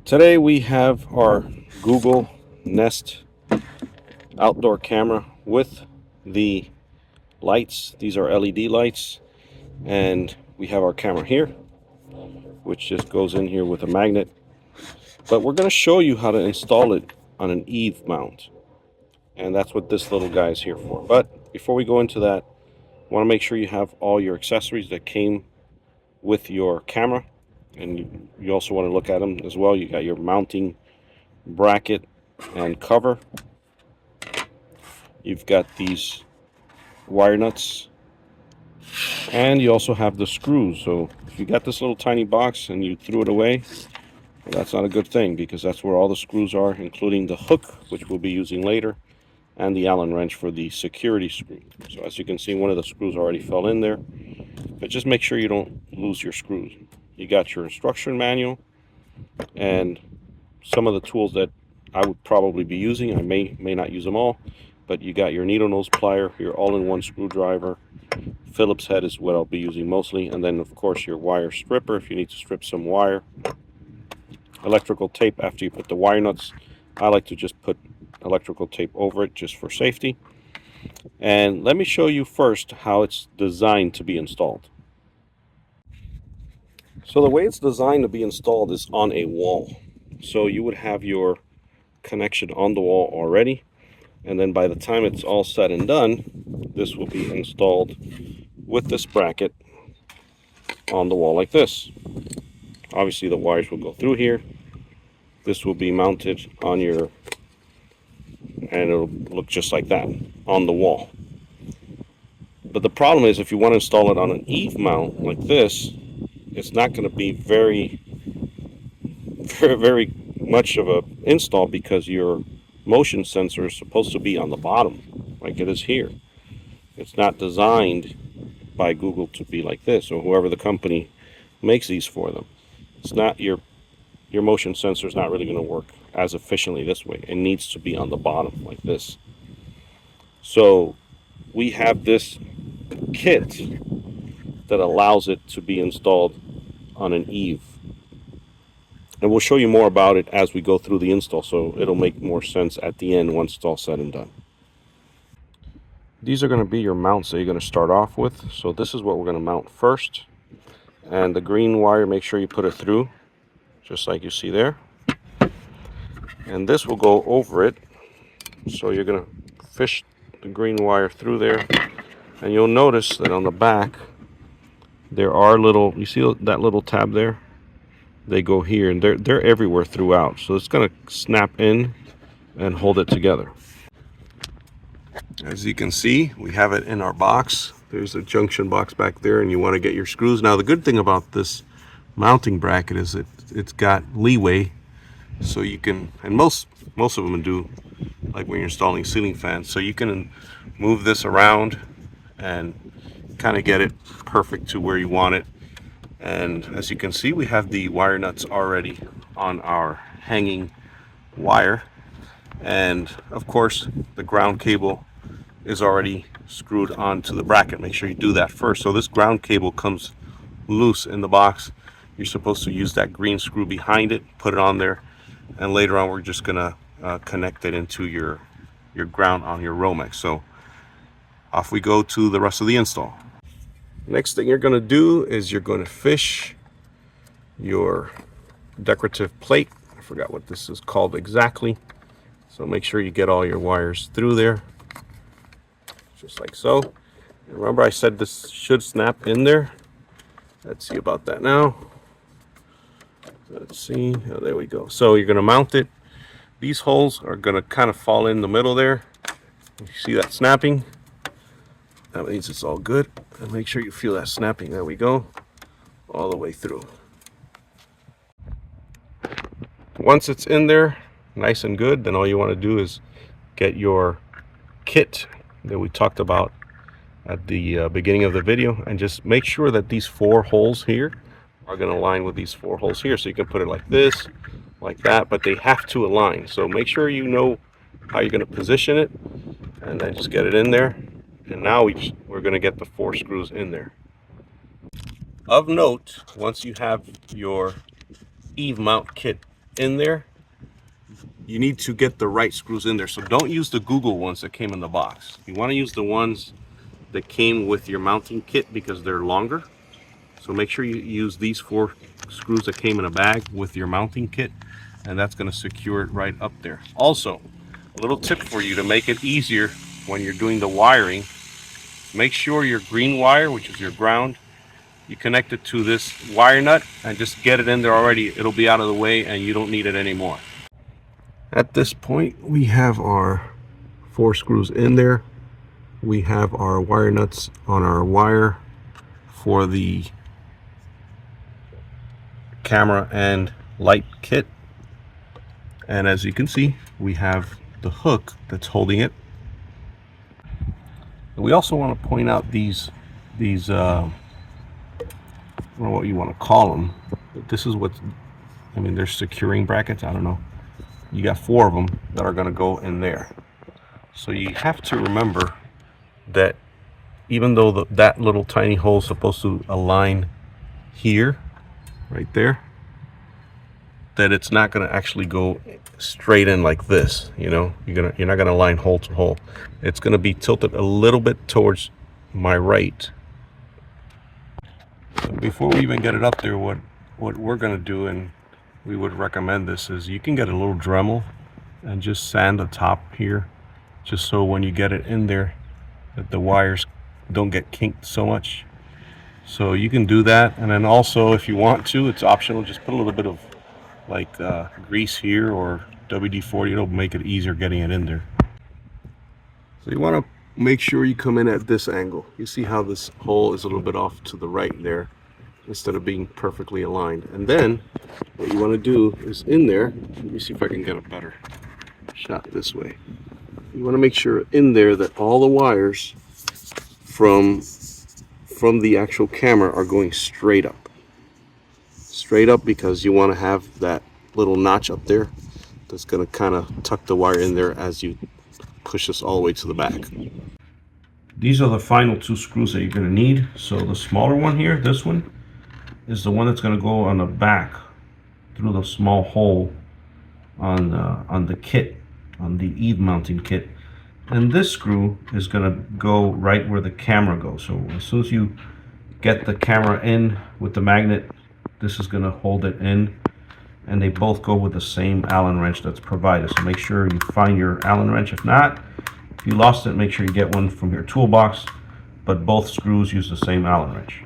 Today we have our Google Nest outdoor camera with the lights. These are LED lights, and we have our camera here, which just goes in here with a magnet. But we're going to show you how to install it on an Eave mount, and that's what this little guy is here for. But before we go into that, I want to make sure you have all your accessories that came with your camera, and you also want to look at them as well. You got your mounting bracket and cover. You've got these wire nuts, and you also have the screws. So if you got this little tiny box and you threw it away, well, that's not a good thing, because that's where all the screws are, including the hook, which we'll be using later, and the Allen wrench for the security screw. So as you can see, one of the screws already fell in there, but just make sure you don't lose your screws. You got your instruction manual and some of the tools that I would probably be using. I may not use them all, but you got your needle nose plier, your all-in-one screwdriver, Phillips head is what I'll be using mostly, and then of course your wire stripper if you need to strip some wire, electrical tape after you put the wire nuts. I like to just put electrical tape over it just for safety. And let me show you first how it's designed to be installed. So the way it's designed to be installed is on a wall. So you would have your connection on the wall already, and then by the time it's all said and done, this will be installed with this bracket on the wall like this. Obviously the wires will go through here. This will be mounted on your, and it'll look just like that on the wall. But the problem is, if you want to install it on an Eave mount like this, it's not going to be very much of a install, because your motion sensor is supposed to be on the bottom like it is here. It's not designed by Google to be like this, or whoever the company makes these for them. It's not, your motion sensor is not really going to work as efficiently this way. It needs to be on the bottom like this. So we have this kit that allows it to be installed on an Eave, and we'll show you more about it as we go through the install, so it'll make more sense at the end once it's all said and done. These are going to be your mounts that you're going to start off with. So this is what we're going to mount first, and the green wire, make sure you put it through just like you see there, and this will go over it. So you're going to fish the green wire through there, and you'll notice that on the back there are little, you see that little tab there? They go here, and they're everywhere throughout. So it's going to snap in and hold it together. As you can see, we have it in our box. There's a junction box back there, and you want to get your screws. Now the good thing about this mounting bracket is it's got leeway, so you can, and most of them do, like when you're installing ceiling fans, so you can move this around and kind of get it perfect to where you want it. And as you can see, we have the wire nuts already on our hanging wire, and of course the ground cable is already screwed onto the bracket. Make sure you do that first. So this ground cable comes loose in the box. You're supposed to use that green screw behind it, put it on there, and later on we're just gonna connect it into your ground on your Romex. So off we go to the rest of the install. Next thing you're going to do is you're going to fish your decorative plate. I forgot what this is called exactly. So make sure you get all your wires through there, just like so. And remember, I said this should snap in there. Let's see about that now. Let's see. Oh, there we go. So you're going to mount it. These holes are going to kind of fall in the middle there. You see that snapping? That means it's all good. And make sure you feel that snapping. There we go, all the way through. Once it's in there nice and good, then all you want to do is get your kit that we talked about at the beginning of the video, and just make sure that these 4 holes here are going to align with these 4 holes here. So you can put it like this, like that, but they have to align. So make sure you know how you're going to position it, and then just get it in there. And now we're going to get the 4 screws in there. Of note, once you have your Eave mount kit in there, you need to get the right screws in there. So don't use the Google ones that came in the box. You want to use the ones that came with your mounting kit because they're longer. So make sure you use these 4 screws that came in a bag with your mounting kit, and that's going to secure it right up there. Also, a little tip for you to make it easier when you're doing the wiring, make sure your green wire, which is your ground, you connect it to this wire nut and just get it in there already. It'll be out of the way and you don't need it anymore. At this point, we have our 4 screws in there. We have our wire nuts on our wire for the camera and light kit. And as you can see, we have the hook that's holding it. And we also want to point out these I don't know what you want to call them, but this is what, I mean, they're securing brackets. I don't know. You got 4 of them that are going to go in there. So you have to remember that even though that little tiny hole is supposed to align here, right there, that it's not going to actually go straight in like this. You know, you're not going to align hole to hole. It's going to be tilted a little bit towards my right. Before we even get it up there, what we're going to do, and we would recommend this, is you can get a little Dremel and just sand the top here, just so when you get it in there that the wires don't get kinked so much. So you can do that. And then also, if you want to, it's optional, just put a little bit of like grease here or WD-40. It'll make it easier getting it in there. So you want to make sure you come in at this angle. You see how this hole is a little bit off to the right there instead of being perfectly aligned. And then what you want to do is in there, let me see if I can get a better shot this way. You want to make sure in there that all the wires from the actual camera are going straight up. Straight up, because you want to have that little notch up there that's going to kind of tuck the wire in there as you push this all the way to the back. These are the final 2 screws that you're going to need. So the smaller one here, this one, is the one that's going to go on the back through the small hole on the kit, on the Eave mounting kit. And this screw is going to go right where the camera goes. So as soon as you get the camera in with the magnet, this is going to hold it in. And they both go with the same Allen wrench that's provided. So make sure you find your Allen wrench. If not, if you lost it, make sure you get one from your toolbox. But both screws use the same Allen wrench.